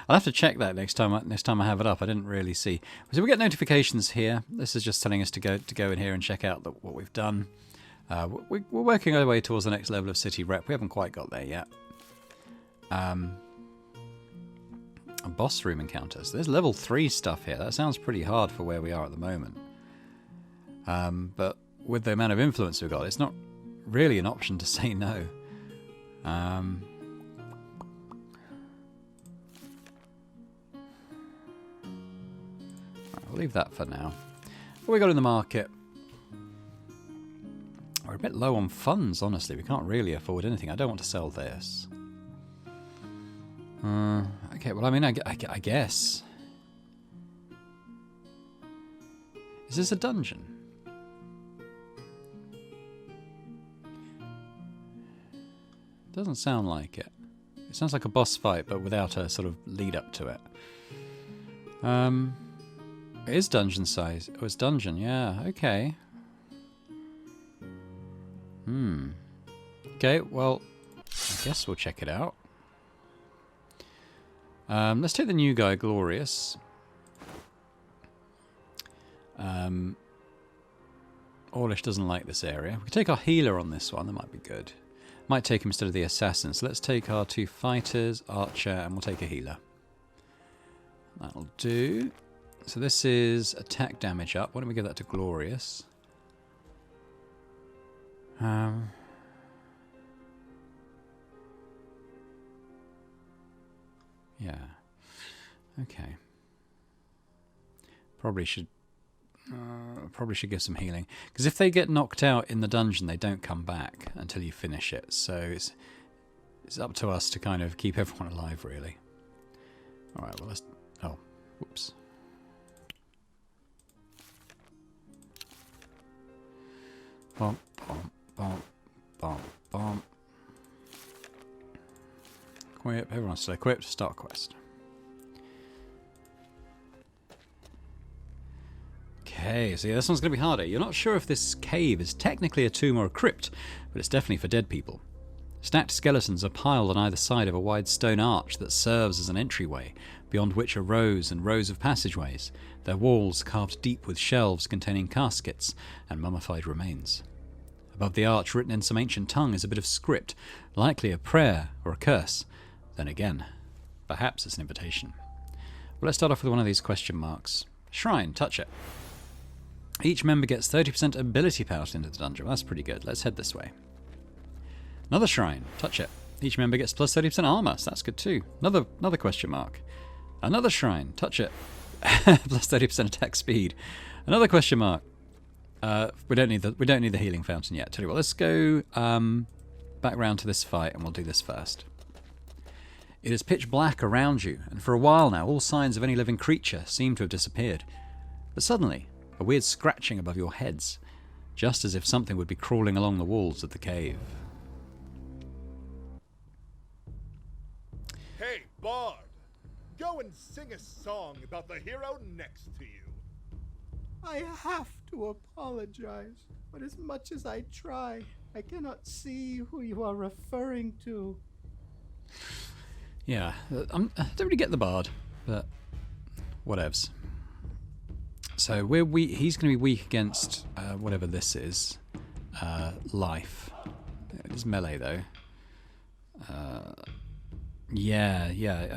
I'll have to check that next time I have it up. I didn't really see. So we get notifications here. This is just telling us to go in here and check out what we've done. We're working our way towards the next level of city rep. We haven't quite got there yet. A boss room encounters. There's level 3 stuff here. That sounds pretty hard for where we are at the moment. But with the amount of influence we've got, it's not really an option to say no. I'll leave that for now. What we got in the market? We're a bit low on funds, honestly. We can't really afford anything. I don't want to sell this. Okay, well, I mean, I guess. Is this a dungeon? Doesn't sound like it. It sounds like a boss fight, but without a sort of lead up to it. It is dungeon size. Oh, it's dungeon, yeah, okay. Okay, well, I guess we'll check it out. Let's take the new guy, Glorious. Orlish doesn't like this area. We can take our healer on this one. That might be good. Might take him instead of the assassin. So let's take our 2 fighters, archer, and we'll take a healer. That'll do. So this is attack damage up. Why don't we give that to Glorious? Yeah. Okay. Probably should give some healing, because if they get knocked out in the dungeon, they don't come back until you finish it. So it's up to us to kind of keep everyone alive, really. All right. Well, let's. Oh, whoops. Bom, bom, bom, bom, bom. Equip. Everyone's still equipped. Start quest. Okay, so yeah, this one's going to be harder. You're not sure if this cave is technically a tomb or a crypt, but it's definitely for dead people. Stacked skeletons are piled on either side of a wide stone arch that serves as an entryway, beyond which are rows and rows of passageways, their walls carved deep with shelves containing caskets and mummified remains. Above the arch, written in some ancient tongue, is a bit of script, likely a prayer or a curse. Then again, perhaps it's an invitation. Well, let's start off with one of these question marks. Shrine, touch it. Each member gets 30% ability power into the dungeon. Well, that's pretty good. Let's head this way. Another shrine, touch it. Each member gets plus 30% armor, so that's good too. Another question mark. Another shrine, touch it. Plus 30% attack speed. Another question mark. We don't need the healing fountain yet. Tell you what, let's go back round to this fight, and we'll do this first. It is pitch black around you, and for a while now, all signs of any living creature seem to have disappeared. But suddenly, a weird scratching above your heads, just as if something would be crawling along the walls of the cave. Hey, Bard! Go and sing a song about the hero next to you. I have to apologize, but as much as I try, I cannot see who you are referring to. Yeah, I don't really get the bard, but whatevs. So we're weak. He's going to be weak against whatever this is. Life. It's melee though. Yeah,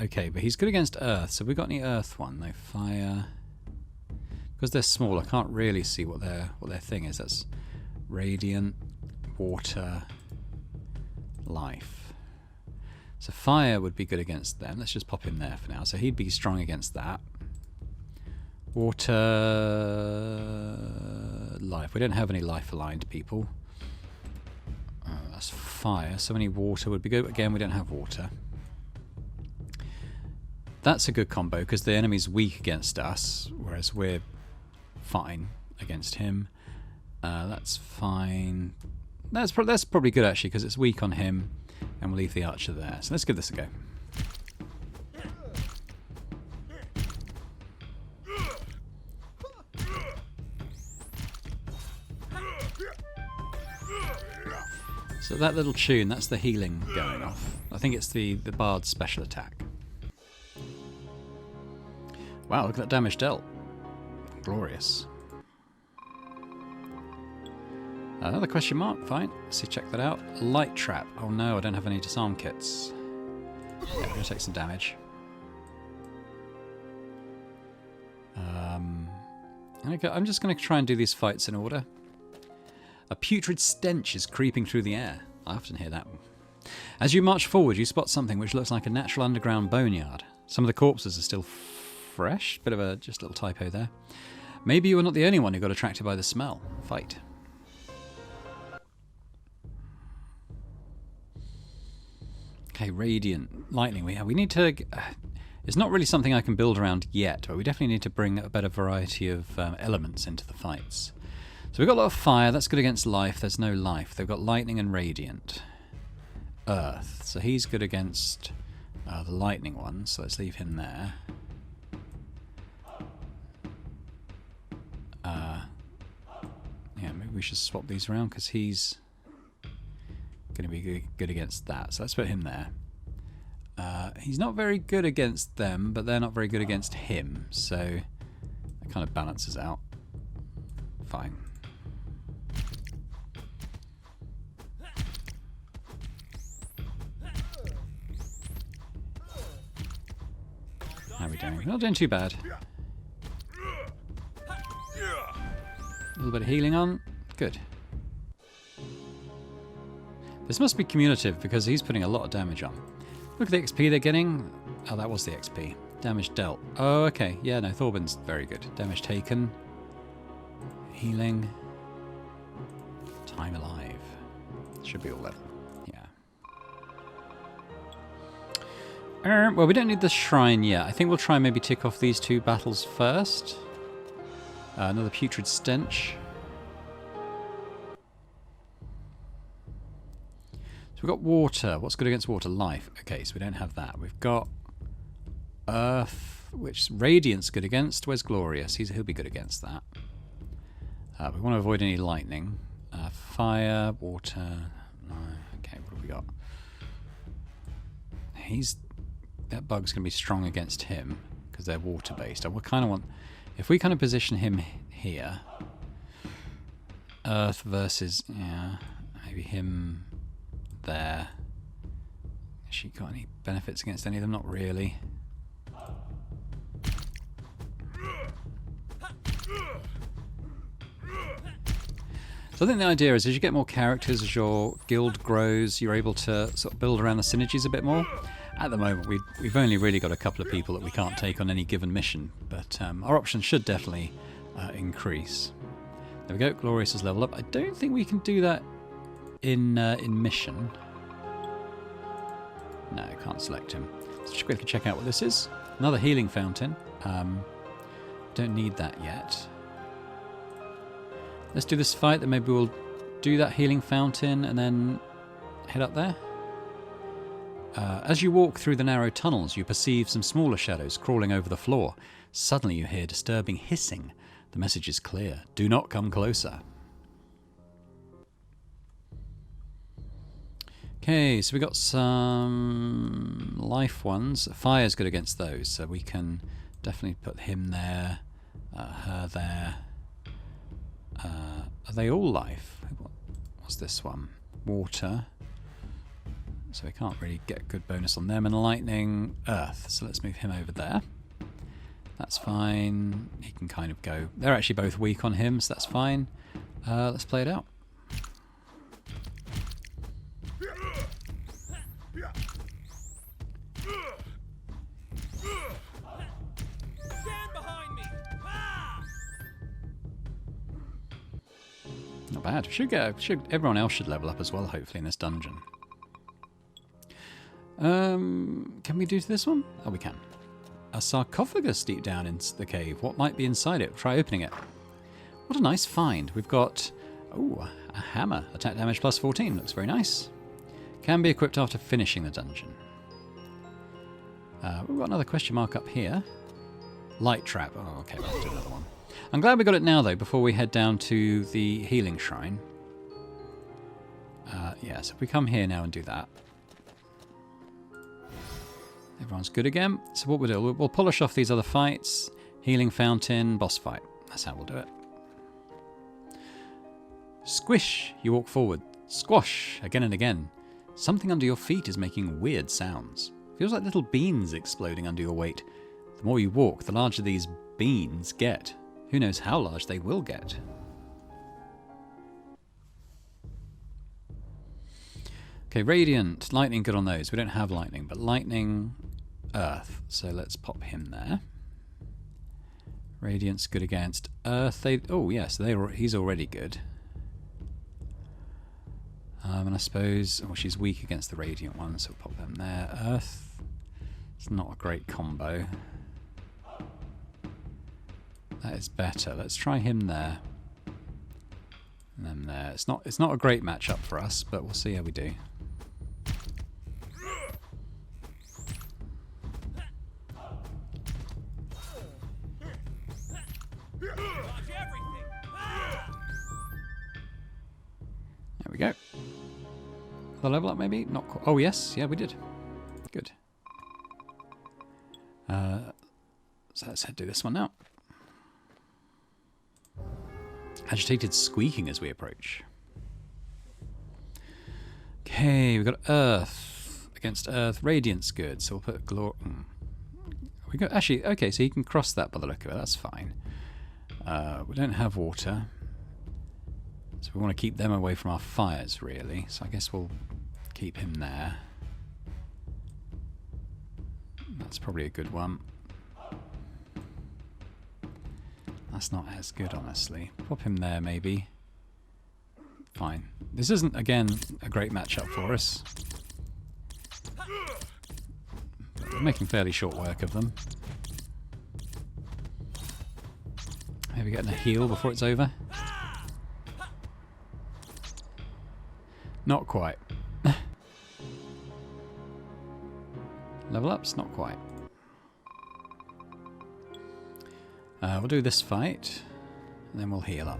okay, but he's good against earth. So we got any earth one? No fire. Because they're small, I can't really see what their thing is. That's radiant, water, life. So fire would be good against them. Let's just pop him there for now. So he'd be strong against that. Water, life. We don't have any life aligned people. That's fire. So any water would be good. Again, we don't have water. That's a good combo because the enemy's weak against us, whereas we're fine against him. That's fine. That's probably good actually because it's weak on him, and we'll leave the archer there. So let's give this a go. So that little tune, that's the healing going off. I think it's the bard's special attack. Wow, look at that damage dealt. Glorious. Another question mark, fine. Let's see, check that out. Light trap. Oh no, I don't have any disarm kits. Yeah, I'm going to take some damage. I'm just going to try and do these fights in order. A putrid stench is creeping through the air. I often hear that one. As you march forward, you spot something which looks like a natural underground boneyard. Some of the corpses are still fresh. Bit of a just little typo there. Maybe you were not the only one who got attracted by the smell. Fight. Okay, radiant lightning. We need to. It's not really something I can build around yet, but we definitely need to bring a better variety of elements into the fights. So we've got a lot of fire. That's good against life. There's no life. They've got lightning and radiant. Earth. So he's good against the lightning one. So let's leave him there. Yeah, maybe we should swap these around because he's going to be good against that. So let's put him there. He's not very good against them, but they're not very good against him. So it kind of balances out. Fine. How are we doing? We're not doing too bad. little bit of healing on. Good. This must be cumulative because he's putting a lot of damage on. Look at the XP they're getting. Oh, that was the XP. Damage dealt. Oh, okay. Yeah, no, Thorbin's very good. Damage taken. Healing. Time alive. Should be all level. Yeah. Well, we don't need the shrine yet. I think we'll try and maybe tick off these 2 battles first. Another putrid stench. So we've got water. What's good against water? Life. Okay, so we don't have that. We've got earth, which Radiant's good against. Where's Glorious? He'll be good against that. We want to avoid any lightning. Fire, water. No. Okay, what have we got? That bug's going to be strong against him because they're water based. I would kind of want, if we kind of position him here, earth versus, yeah, maybe him there. Has she got any benefits against any of them? Not really. So I think the idea is as you get more characters, as your guild grows, you're able to sort of build around the synergies a bit more. At the moment, we've only really got a couple of people that we can't take on any given mission, but our options should definitely increase. There we go, Glorious has leveled up. I don't think we can do that in mission. No, I can't select him. Let's just quickly check out what this is. Another healing fountain. Don't need that yet. Let's do this fight, then maybe we'll do that healing fountain and then head up there. As you walk through the narrow tunnels, you perceive some smaller shadows crawling over the floor. Suddenly you hear disturbing hissing. The message is clear. Do not come closer. Okay, so we got some life ones. Fire's good against those, so we can definitely put him there, her there. Are they all life? What's this one? Water. So we can't really get a good bonus on them. And lightning, earth. So let's move him over there. That's fine. He can kind of go. They're actually both weak on him, so that's fine. Let's play it out. Not bad. Everyone else should level up as well, hopefully, in this dungeon. Can we do this one? Oh, we can. A sarcophagus deep down in the cave. What might be inside it? Try opening it. What a nice find. We've got, a hammer. Attack damage plus 14. Looks very nice. Can be equipped after finishing the dungeon. We've got another question mark up here. Light trap. Oh, okay, let's do another one. I'm glad we got it now, though, before we head down to the healing shrine. Yeah, so if we come here now and do that. Everyone's good again. So what we'll do, we'll polish off these other fights. Healing fountain, boss fight. That's how we'll do it. Squish! You walk forward. Squash! Again and again. Something under your feet is making weird sounds. Feels like little beans exploding under your weight. The more you walk, the larger these beans get. Who knows how large they will get. Okay, Radiant. Lightning, good on those. We don't have lightning, but lightning, earth. So let's pop him there. Radiant's good against earth. Oh, yes, he's already good. And I suppose... Oh, she's weak against the Radiant one, so we'll pop them there. Earth. It's not a great combo. That is better. Let's try him there. And then there. It's not a great matchup for us, but we'll see how we do. There we go. The level up maybe? Not quite. Oh yes, yeah we did. Good. So let's do this one now. Agitated squeaking as we approach. Okay, we've got earth against earth. Radiant's good, so we'll put we got actually okay. So you can cross that by the look of it. That's fine. We don't have water. So we want to keep them away from our fires, really. So I guess we'll keep him there. That's probably a good one. That's not as good, honestly. Pop him there, maybe. Fine. This isn't, again, a great matchup for us. But we're making fairly short work of them. Maybe getting a heal before it's over. Not quite. Level ups? Not quite. We'll do this fight, and then we'll heal up.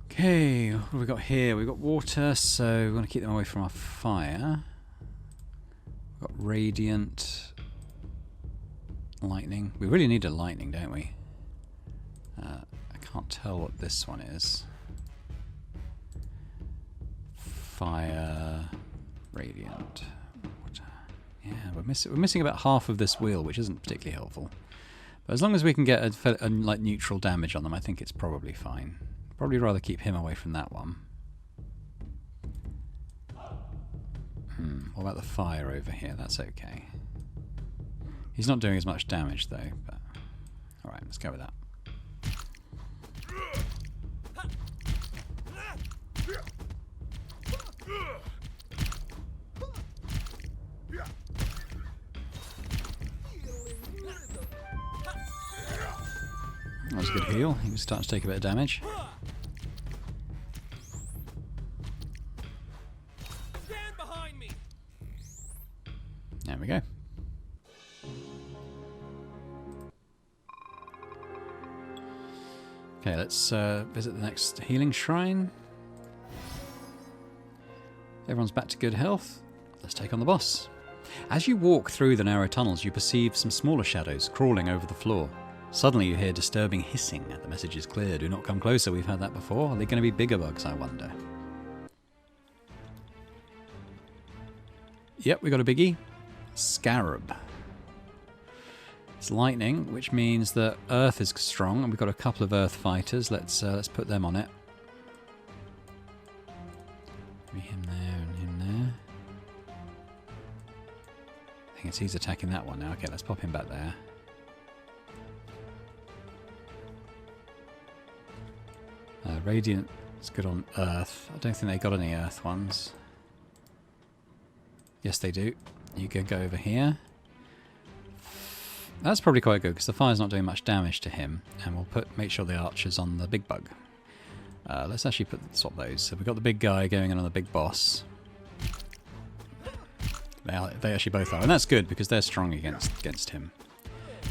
Okay, what have we got here? We've got water, so we want to keep them away from our fire. We've got radiant, lightning. We really need a lightning, don't we? I can't tell what this one is. Fire, radiant, water. Yeah, we're missing about half of this wheel, which isn't particularly helpful. But as long as we can get a like neutral damage on them, I think it's probably fine. Probably rather keep him away from that one. What about the fire over here? That's okay. He's not doing as much damage though, but alright, let's go with that. That was a good heal. He was starting to take a bit of damage. Stand behind me. There we go. Okay, let's visit the next healing shrine. Everyone's back to good health. Let's take on the boss. As you walk through the narrow tunnels, you perceive some smaller shadows crawling over the floor. Suddenly you hear disturbing hissing. The message is clear. Do not come closer. We've had that before. Are they going to be bigger bugs, I wonder? Yep, we got a biggie. Scarab. It's lightning, which means that Earth is strong, and we've got a couple of Earth fighters. Let's put them on it. Maybe him there and him there. I think he's attacking that one now. Okay, let's pop him back there. Radiant is good on Earth. I don't think they got any Earth ones. Yes, they do. You can go over here. That's probably quite good because the fire's not doing much damage to him, and we'll make sure the archer's on the big bug. Let's actually swap those. So we've got the big guy going in on the big boss. They actually both are, and that's good because they're strong against him.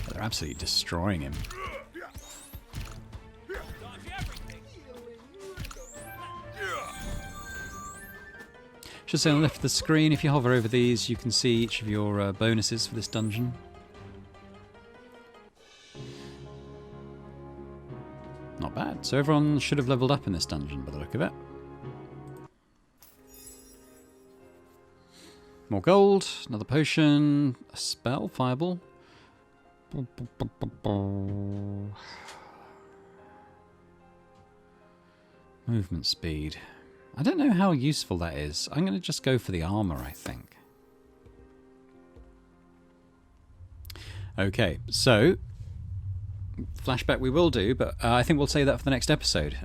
But they're absolutely destroying him. Should say on the left of the screen, if you hover over these, you can see each of your bonuses for this dungeon. Not bad. So everyone should have leveled up in this dungeon by the look of it. More gold, another potion, a spell, fireball. Movement speed. I don't know how useful that is. I'm going to just go for the armor, I think. Okay, so flashback we will do, but I think we'll save that for the next episode.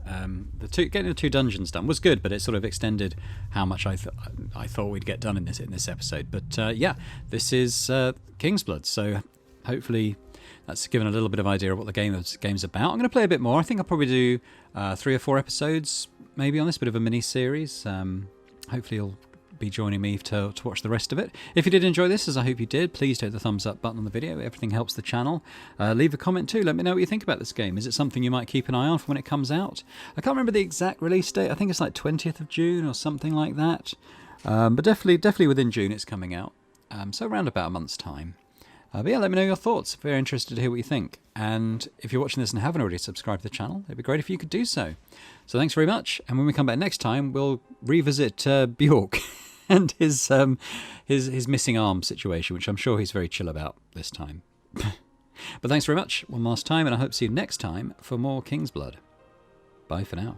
Getting the two dungeons done was good, but it sort of extended how much I thought we'd get done in this episode. But yeah, this is Kingsblood, so hopefully that's given a little bit of idea of what the game's about. I'm going to play a bit more. I think I'll probably do 3 or 4 episodes maybe on this, bit of a mini-series. Hopefully you'll be joining me to watch the rest of it. If you did enjoy this, as I hope you did, please hit the thumbs up button on the video. Everything helps the channel. Leave a comment too. Let me know what you think about this game. Is it something you might keep an eye on for when it comes out? I can't remember the exact release date. I think it's like 20th of June or something like that. But definitely within June it's coming out. So around about a month's time. But yeah, let me know your thoughts. Very interested to hear what you think. And if you're watching this and haven't already subscribed to the channel, it'd be great if you could do so. So thanks very much. And when we come back next time, we'll revisit Bjork and his missing arm situation, which I'm sure he's very chill about this time. But thanks very much one last time, and I hope to see you next time for more Kingsblood. Bye for now.